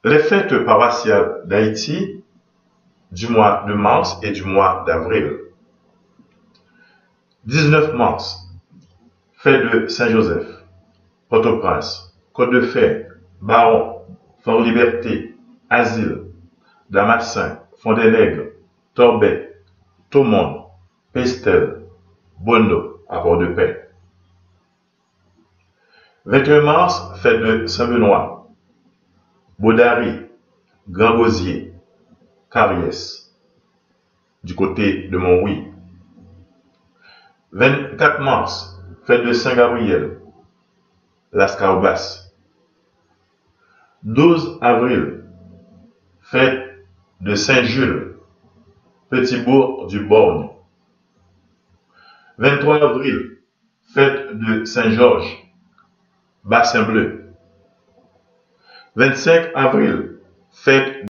Les fêtes paroissiales d'Haïti du mois de mars et du mois d'avril. 19 mars, fête de Saint-Joseph, Port-au-Prince, Côte-de-Fer, Baron, Fort-Liberté, Asile, Damascin, Fond-des-Nègres, Torbet, Thomonde, Pestel, Bono, à Port-de-Paix. 21 mars, fête de Saint-Benoît, Baudary, Grand-Gosier, Carriès, du côté de Montrouy. 24 mars, fête de Saint-Gabriel, Las Caobas. 12 avril, fête de Saint-Jules, Petit-Bourg du Borgne. 23 avril, fête de Saint-Georges, Bassin Bleu. 25 avril, fête